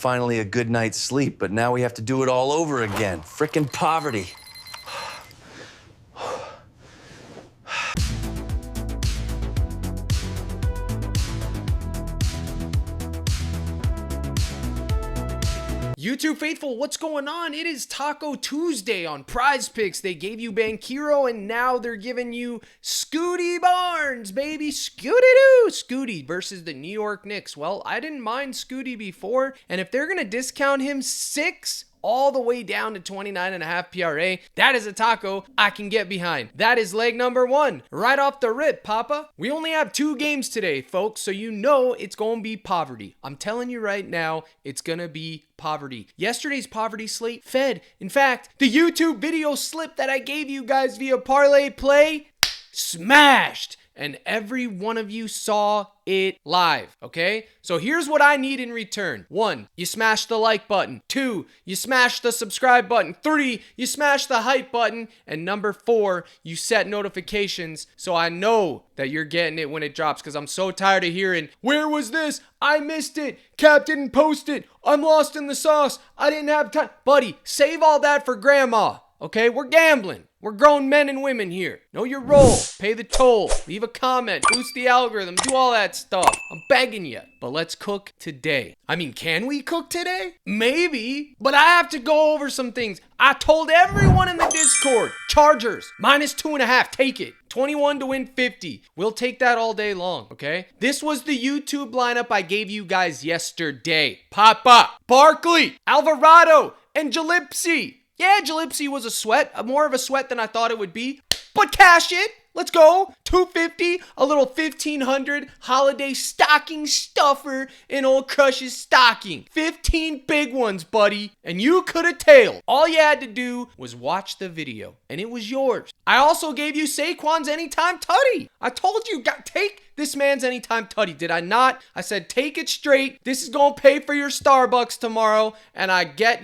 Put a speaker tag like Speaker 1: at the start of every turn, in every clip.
Speaker 1: finally a good night's sleep, but now we have to do it all over again. Frickin' poverty.
Speaker 2: YouTube faithful, what's going on? It is Taco Tuesday on PrizePicks. They gave you Banchero, and now they're giving you Scooty Barnes, baby. Scooty-doo! Scooty versus the New York Knicks. Well, I didn't mind Scooty before, and if they're going to discount him 6 all the way down to 29.5 PRA, that is a taco I can get behind. That is leg number 1. Right off the rip, Papa. We only have 2 games today, folks, so you know it's going to be poverty. I'm telling you right now, it's going to be poverty. Yesterday's poverty slate fed. In fact, the YouTube video slip that I gave you guys via ParlayPlay smashed. And every one of you saw it live, okay? So here's what I need in return. 1, you smash the like button. 2, you smash the subscribe button. 3, you smash the hype button. And number 4, you set notifications so I know that you're getting it when it drops, because I'm so tired of hearing, where was this? I missed it. Cap didn't post it. I'm lost in the sauce. I didn't have time. Buddy, save all that for grandma, okay? We're gambling. We're grown men and women here. Know your role. Pay the toll. Leave a comment. Boost the algorithm. Do all that stuff. I'm begging you. But let's cook today. I mean, can we cook today? Maybe. But I have to go over some things. I told everyone in the Discord. Chargers. -2.5. Take it. 21 to win 50. We'll take that all day long, okay? This was the YouTube lineup I gave you guys yesterday. Papa, Barkley, Alvarado, and Jalipsy. Yeah, Jalipsy was a sweat, more of a sweat than I thought it would be, but cash it. Let's go. 250, a little 1,500 holiday stocking stuffer in old Crush's stocking. 15 big ones, buddy, and you could have tailed. All you had to do was watch the video, and it was yours. I also gave you Saquon's anytime tutty. I told you, take this man's anytime tutty, did I not? I said, take it straight. This is going to pay for your Starbucks tomorrow, and I got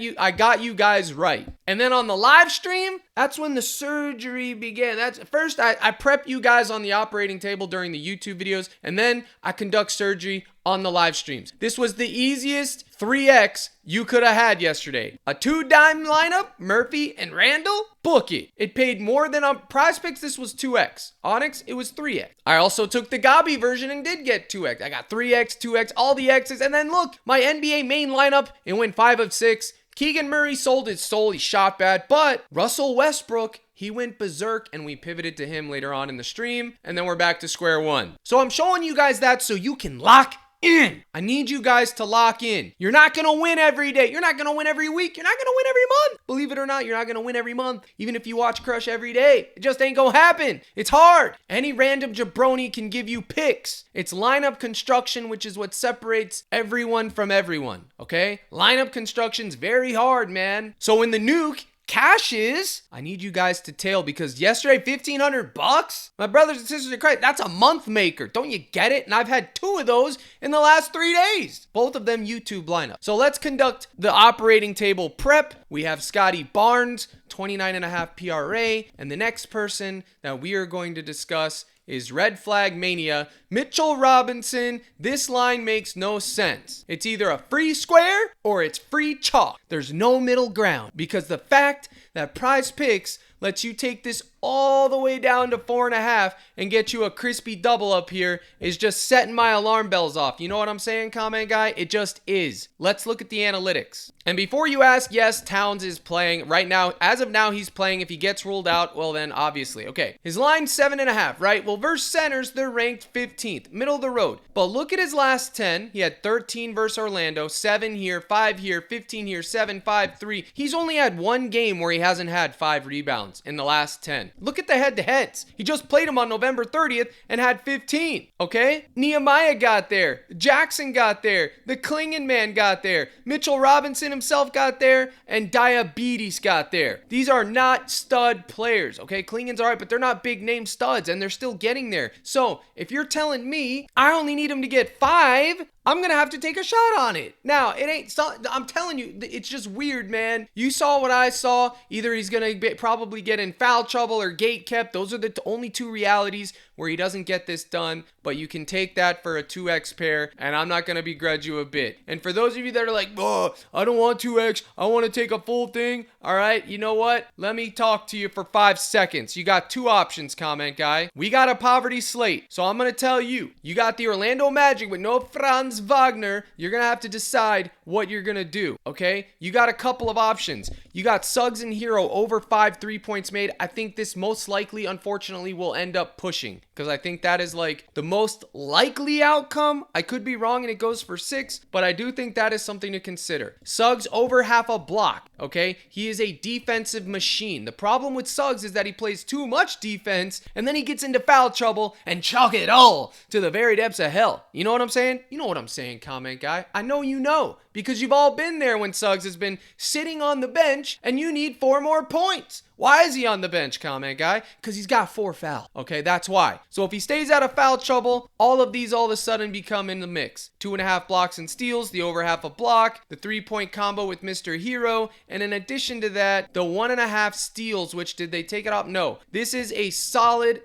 Speaker 2: you guys right. And then on the live stream, that's when the surgery began. That's first I prep you guys on the operating table during the YouTube videos, and then I conduct surgery on the live streams. This was the easiest 3X you could have had yesterday. A 2-dime lineup, Murphy and Randall, book it. It paid more than on PrizePicks. This was 2X. Onyx, it was 3X. I also took the Gabi version and did get 2X. I got 3X, 2X, all the X's, and then look, my NBA main lineup, it went 5 of 6. Keegan Murray sold his soul. He shot bad, but Russell Westbrook, he went berserk, and we pivoted to him later on in the stream, and then we're back to square one. So I'm showing you guys that so you can lock in. I need you guys to lock in. You're not going to win every day. You're not going to win every week. You're not going to win every month. Believe it or not, you're not going to win every month. Even if you watch Crush every day, it just ain't going to happen. It's hard. Any random jabroni can give you picks. It's lineup construction, which is what separates everyone from everyone, okay? Lineup construction's very hard, man. So in the nuke, cash is, I need you guys to tail, because yesterday, $1,500? My brothers and sisters in Christ, that's a month maker. Don't you get it? And I've had 2 of those in the last 3 days. Both of them YouTube lineup. So let's conduct the operating table prep. We have Scotty Barnes, 29.5 PRA. And the next person that we are going to discuss is Red Flag Mania, Mitchell Robinson. This line makes no sense. It's either a free square or it's free chalk. There's no middle ground, because the fact that PrizePicks lets you take this all the way down to 4.5 and get you a crispy double up here is just setting my alarm bells off. You know what I'm saying, comment guy? It just is. Let's look at the analytics. And before you ask, yes, Towns is playing right now. As of now, he's playing. If he gets ruled out, well then obviously. Okay, his line's 7.5, right? Well, versus centers, they're ranked 15th, middle of the road. But look at his last 10. He had 13 versus Orlando, 7 here, 5 here, 15 here, 7, 5, 3. He's only had 1 game where he hasn't had 5 rebounds in the last 10. Look at the head-to-heads. He just played him on November 30th and had 15, okay? Nehemiah got there. Jackson got there. The Klingon man got there. Mitchell Robinson himself got there. And Diabetes got there. These are not stud players, okay? Klingon's all right, but they're not big-name studs, and they're still getting there. So, if you're telling me I only need him to get 5, I'm going to have to take a shot on it. Now, it ain't, I'm telling you, it's just weird, man. You saw what I saw. Either he's going to probably get in foul trouble or gate kept. Those are the only 2 realities. where he doesn't get this done, but you can take that for a 2x pair, and I'm not going to begrudge you a bit. And for those of you that are like, oh, I don't want 2x, I want to take a full thing, all right, you know what? Let me talk to you for 5 seconds. You got two options, comment guy. We got a poverty slate, so I'm going to tell you, you got the Orlando Magic with no Franz Wagner. You're going to have to decide what you're going to do, okay? You got a couple of options. You got Suggs and Hero over 5 3-points made. I think this most likely, unfortunately, will end up pushing because I think that is like the most likely outcome. I could be wrong and it goes for 6, but I do think that is something to consider. Suggs over half a block, okay? He is a defensive machine. The problem with Suggs is that he plays too much defense and then he gets into foul trouble and chalk it all to the very depths of hell. You know what I'm saying? You know what I'm saying, comment guy. I know you know because you've all been there when Suggs has been sitting on the bench and you need 4 more points. Why is he on the bench, comment guy? Because he's got 4 fouls. Okay, that's why. So if he stays out of foul trouble, all of these all of a sudden become in the mix. 2.5 blocks and steals, the over half a block, the 3-point combo with Mr. Hero, and in addition to that, the 1.5 steals, which did they take it off? No. This is a solid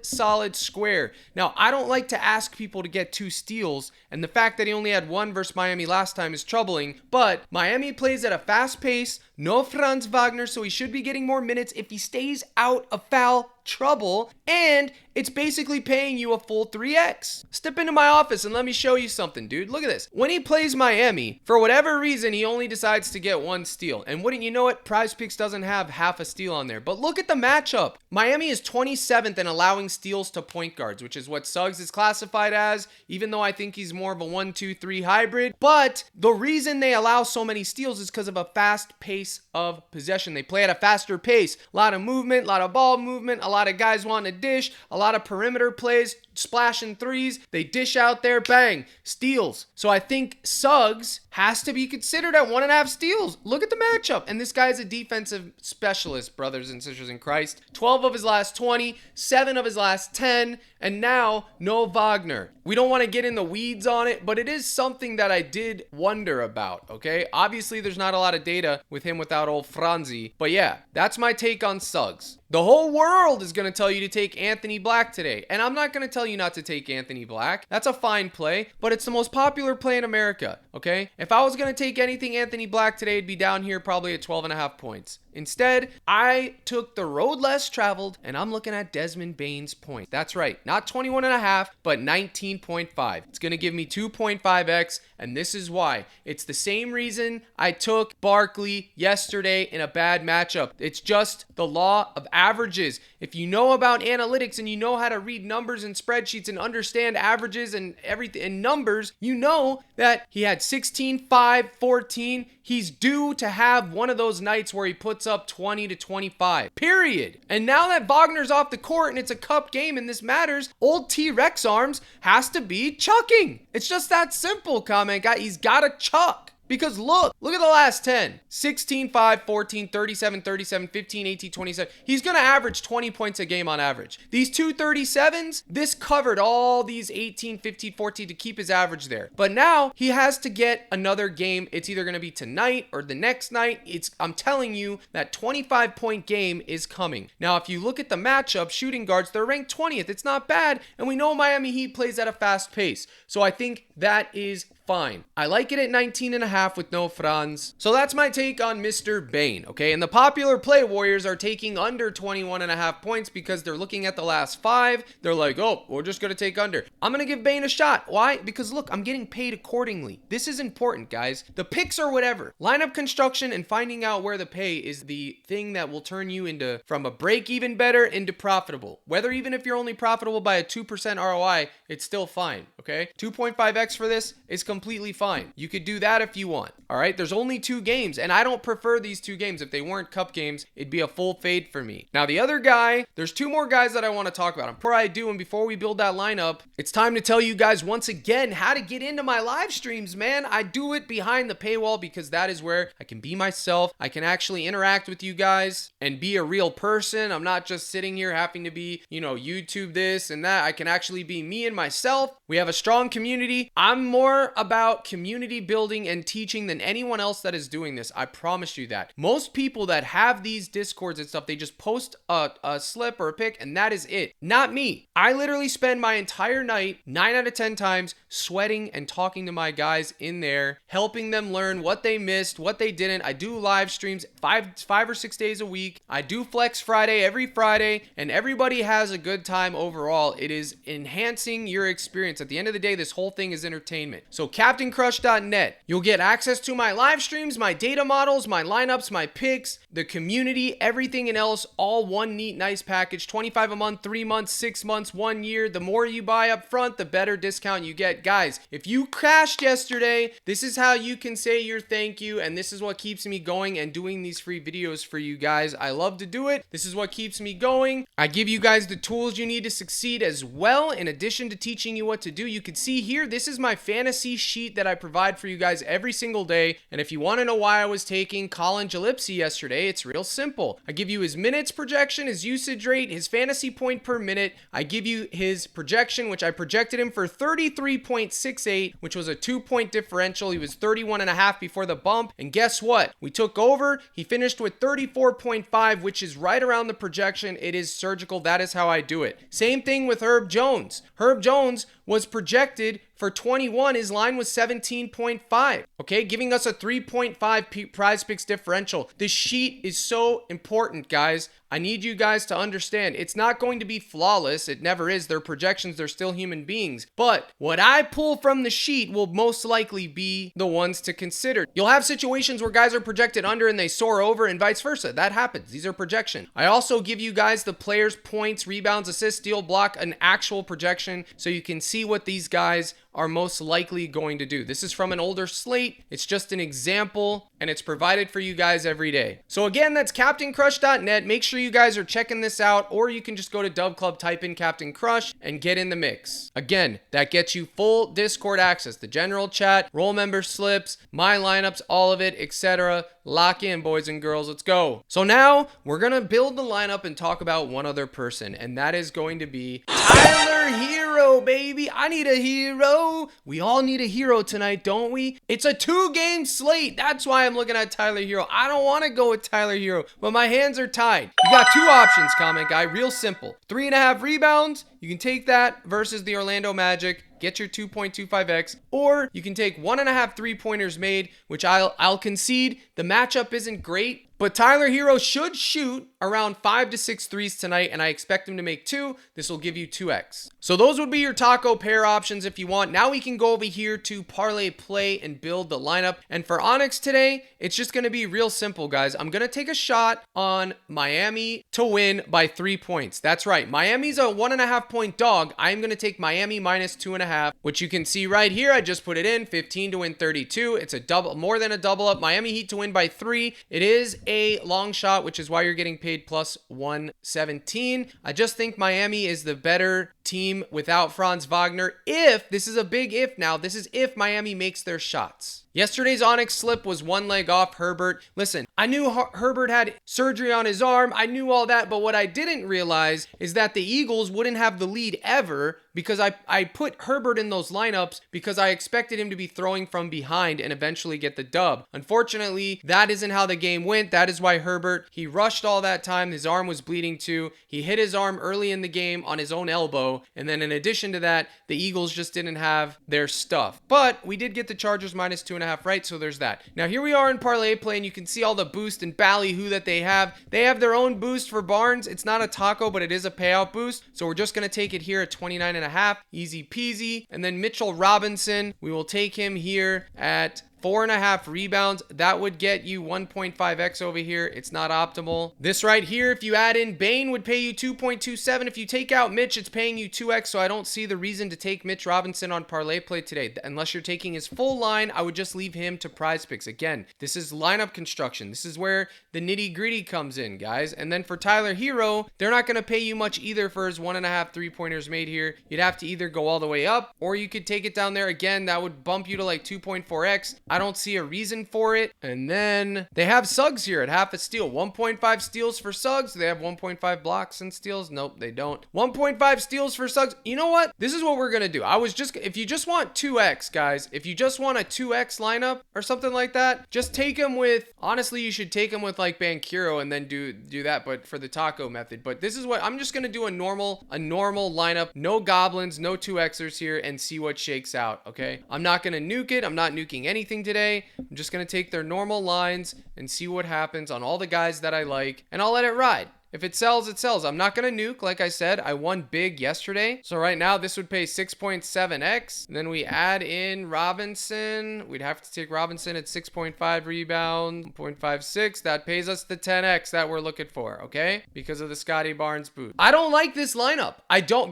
Speaker 2: square. Now, I don't like to ask people to get 2 steals, and the fact that he only had 1 versus Miami last time is troubling, but Miami plays at a fast pace, no Franz Wagner, so he should be getting more minutes if he stays out of foul trouble, and it's basically paying you a full 3x. Step into my office and let me show you something, dude. Look at this. When he plays Miami, for whatever reason, he only decides to get 1 steal. And wouldn't you know it, PrizePicks doesn't have half a steal on there. But look at the matchup. Miami is 27th in allowing steals to point guards, which is what Suggs is classified as, even though I think he's more of a 1-2-3 hybrid. But the reason they allow so many steals is because of a fast pace of possession. They play at a faster pace. A lot of movement, a lot of ball movement, a lot of guys wanting to dish, a lot of perimeter plays, splashing threes. They dish out there, bang, steals. So I think Suggs has to be considered at 1.5 steals. Look at the matchup. And this guy is a defensive specialist, brothers and sisters in Christ. 12 of his last 20, 7 of his last 10, and now no Wagner. We don't want to get in the weeds on it, but it is something that I did wonder about, okay? Obviously, there's not a lot of data with him without old Franzi, but yeah, that's my take on Suggs. The whole world is going to tell you to take Anthony Black today, and I'm not going to tell you not to take Anthony Black. That's a fine play, but it's the most popular play in America, okay? If I was going to take anything Anthony Black today, it'd be down here probably at 12.5 points. Instead, I took the road less traveled, and I'm looking at Desmond Bane's point. That's right, not 21.5, but 19.5. It's going to give me 2.5x, and this is why. It's the same reason I took Barkley yesterday in a bad matchup. It's just the law of averages. If you know about analytics and you know how to read numbers and spreadsheets and understand averages and everything and numbers, you know that he had 16, 5, 14. He's due to have one of those nights where he puts up 20 to 25, period. And now that Wagner's off the court and it's a cup game and this matters, old T-Rex arms has to be chucking. It's just that simple, comment guy. He's got to chuck. Because look at the last 10. 16, 5, 14, 37, 37, 15, 18, 27. He's going to average 20 points a game on average. These 237s, this covered all these 18, 15, 14 to keep his average there. But now he has to get another game. It's either going to be tonight or the next night. I'm telling you that 25-point game is coming. Now, if you look at the matchup, shooting guards, they're ranked 20th. It's not bad. And we know Miami Heat plays at a fast pace. So I think that is fine. I like it at 19.5 with no Franz. So that's my take on Mr. Bane, okay? And the popular play warriors are taking under 21.5 points because they're looking at the last 5. They're like, oh, we're just going to take under. I'm going to give Bane a shot. Why? Because look, I'm getting paid accordingly. This is important, guys. The picks are whatever. Lineup construction and finding out where the pay is the thing that will turn you into from a break even better into profitable. Whether even if you're only profitable by a 2% ROI, it's still fine, okay? 2.5x for this is completely fine. You could do that if you want. All right, there's only 2 games, and I don't prefer these 2 games. If they weren't cup games, it'd be a full fade for me. Now, the other guy, there's 2 more guys that I want to talk about. Before I do, and before we build that lineup, it's time to tell you guys once again how to get into my live streams, man. I do it behind the paywall because that is where I can be myself. I can actually interact with you guys and be a real person. I'm not just sitting here having to be, YouTube this and that. I can actually be me and myself. We have a strong community. I'm more about about community building and teaching than anyone else that is doing this. I promise you that. Most people that have these Discords and stuff, they just post a slip or a pick and that is it. Not me. I literally spend my entire night, 9 out of 10 times, sweating and talking to my guys in there, helping them learn what they missed, what they didn't. I do live streams 5 or 6 days a week. I do Flex Friday every Friday, and everybody has a good time overall. It is enhancing your experience. At the end of the day, this whole thing is entertainment. So CaptainCrush.net, you'll get access to my live streams, my data models, my lineups, my picks, the community, everything and else, all one neat, nice package. $25 a month, 3 months, 6 months, 1 year. The more you buy up front, the better discount you get. Guys, if you cashed yesterday, this is how you can say your thank you, and this is what keeps me going and doing these free videos for you guys. I love to do it. This is what keeps me going. I give you guys the tools you need to succeed as well. In addition to teaching you what to do, you can see here, this is my fantasy sheet that I provide for you guys every single day. And if you want to know why I was taking Colin Gillespie yesterday, it's real simple. I give you his minutes projection, his usage rate, his fantasy point per minute. I give you his projection, which I projected him for 33.68, which was a 2-point differential. He was 31.5 before the bump. And guess what? We took over. He finished with 34.5, which is right around the projection. It is surgical. That is how I do it. Same thing with Herb Jones. Herb Jones was projected for 21. His line was 17.5. Okay, giving us a 3.5 PrizePicks differential. This sheet is so important, guys. I need you guys to understand. It's not going to be flawless. It never is. They're projections. They're still human beings. But what I pull from the sheet will most likely be the ones to consider. You'll have situations where guys are projected under and they soar over and vice versa. That happens. These are projections. I also give you guys the players' points, rebounds, assists, steal, block, an actual projection so you can see what these guys are most likely going to do. This is from an older slate. It's just an example, and it's provided for you guys every day. So again, that's CaptainCrush.net. Make sure you guys are checking this out, or you can just go to Dub Club, type in Captain Crush, and get in the mix. Again, that gets you full Discord access, the general chat, role member slips, my lineups, all of it, etc. Lock in, boys and girls. Let's go. So now we're gonna build the lineup and talk about one other person, and that is going to be Tyler Hero, baby. I need a hero. We all need a hero tonight, don't we? It's a 2-game slate. That's why I'm looking at Tyler Hero. I don't want to go with Tyler Hero, but my hands are tied. You got 2 options, comment guy. Real simple. 3.5 rebounds. You can take that versus the Orlando Magic. Get your 2.25x, or you can take 1.5 3-pointers made, which I'll concede the matchup isn't great, but Tyler Hero should shoot around 5 to 6 threes tonight, and I expect him to make 2. This will give you 2x. So those would be your taco pair options if you want. Now we can go over here to parlay, play, and build the lineup. And for Onyx today, it's just going to be real simple, guys. I'm going to take a shot on Miami to win by 3 points. That's right. Miami's a 1.5-point dog. I'm going to take Miami minus 2.5, which you can see right here. I just put it in 15 to win 32. It's a double, more than a double up. Miami Heat to win by 3. It is a long shot, which is why you're getting paid plus 117. I just think Miami is the better team without Franz Wagner. If, this is a big if now, this is if Miami makes their shots. Yesterday's Onyx slip was 1 leg off Herbert. Listen, I knew Herbert had surgery on his arm. I knew all that, but what I didn't realize is that the Eagles wouldn't have the lead ever because I put Herbert in those lineups because I expected him to be throwing from behind and eventually get the dub. Unfortunately, that isn't how the game went. That is why Herbert, he rushed all that time. His arm was bleeding too. He hit his arm early in the game on his own elbow. And then in addition to that, the Eagles just didn't have their stuff. But we did get the Chargers minus 2.5 right, so there's that. Now here we are in parlay play, and you can see all the boost and ballyhoo that they have. They have their own boost for Barnes. It's not a taco, but it is a payout boost. So we're just going to take it here at 29.5. Easy peasy. And then Mitchell Robinson, we will take him here at 4.5 rebounds. That would get you 1.5x over here. It's not optimal. This right here, if you add in Bane, would pay you 2.27. If you take out Mitch, it's paying you 2x. So I don't see the reason to take Mitch Robinson on parlay play today. Unless you're taking his full line, I would just leave him to PrizePicks. Again, this is lineup construction. This is where the nitty gritty comes in, guys. And then for Tyler Hero, they're not going to pay you much either for his 1.5 3-pointers made here. You'd have to either go all the way up, or you could take it down there. Again, that would bump you to like 2.4x. I don't see a reason for it. And then they have Suggs here at half a steal. 1.5 steals for Suggs. Do they have 1.5 blocks and steals? Nope, they don't. 1.5 steals for Suggs. You know what? This is what we're going to do. If you just want 2x, guys, if you just want a 2x lineup or something like that, just take him with, honestly, you should take him with like Banchero and then do that, but for the taco method. But this is what, I'm just going to do a normal lineup, no goblins, no 2xers here, and see what shakes out, okay? I'm not going to nuke it. I'm not nuking anything today. I'm just going to take their normal lines and see what happens on all the guys that I like, and I'll let it ride. If it sells, it sells. I'm not going to nuke. Like I said, I won big yesterday. So right now, this would pay 6.7x. Then we add in Robinson. We'd have to take Robinson at 6.5 rebound, 1.56. That pays us the 10x that we're looking for, okay? Because of the Scotty Barnes boot. I don't like this lineup. I don't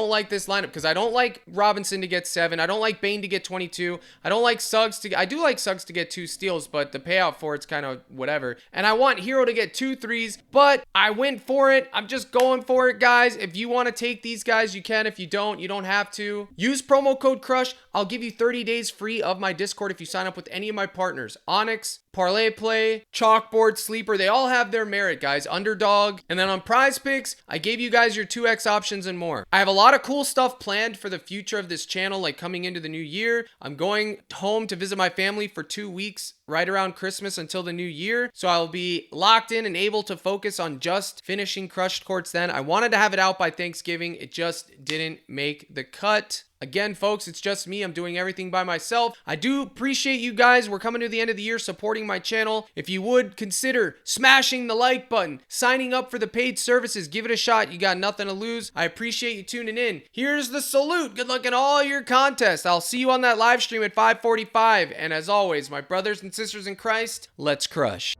Speaker 2: like this lineup because I don't like Robinson to get 7. I don't like Bane to get 22. I don't like Suggs to get... I do like Suggs to get 2 steals, but the payout for it's kind of whatever. And I want Hero to get 2 threes, but I went for it. I'm just going for it, guys. If you want to take these guys, you can. If you don't, you don't have to. Use promo code CRUSH. I'll give you 30 days free of my Discord if you sign up with any of my partners. Onyx, ParlayPlay, Chalkboard, Sleeper, they all have their merit, guys. Underdog. And then on PrizePicks, I gave you guys your 2x options and more. I have a lot of cool stuff planned for the future of this channel, like coming into the new year. I'm going home to visit my family for 2 weeks right around Christmas until the new year. So I'll be locked in and able to focus on just finishing Crushed Courts then. I wanted to have it out by Thanksgiving. It just didn't make the cut. Again, folks, it's just me. I'm doing everything by myself. I do appreciate you guys. We're coming to the end of the year supporting my channel. If you would consider smashing the like button, signing up for the paid services, give it a shot. You got nothing to lose. I appreciate you tuning in. Here's the salute. Good luck in all your contests. I'll see you on that live stream at 5:45. And as always, my brothers and sisters in Christ, let's crush.